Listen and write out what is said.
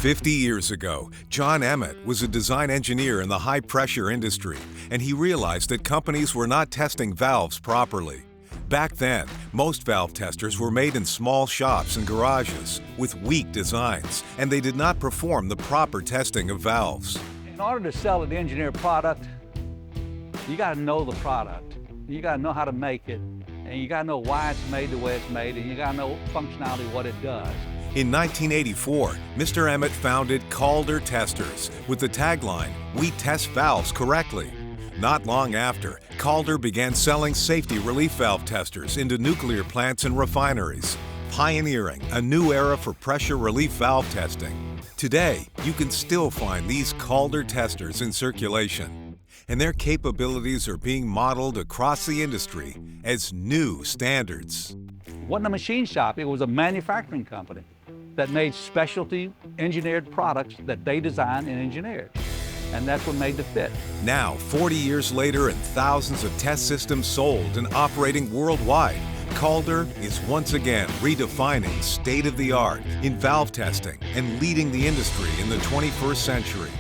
50 years ago, John Emmitte was a design engineer in the high-pressure industry, and he realized that companies were not testing valves properly. Back then, most valve testers were made in small shops and garages with weak designs, and they did not perform the proper testing of valves. In order to sell an engineered product, you got to know the product. You got to know how to make it, and you got to know why it's made the way it's made, and you got to know functionality, what it does. In 1984, Mr. Emmitte founded CALDER Testers with the tagline, "We test valves correctly." Not long after, CALDER began selling safety relief valve testers into nuclear plants and refineries, pioneering a new era for pressure relief valve testing. Today, you can still find these CALDER testers in circulation, and their capabilities are being modeled across the industry as new standards. It wasn't a machine shop, it was a manufacturing company that made specialty engineered products that they designed and engineered. And that's what made the fit. Now, 40 years later and thousands of test systems sold and operating worldwide, CALDER is once again redefining state-of-the-art in valve testing and leading the industry in the 21st century.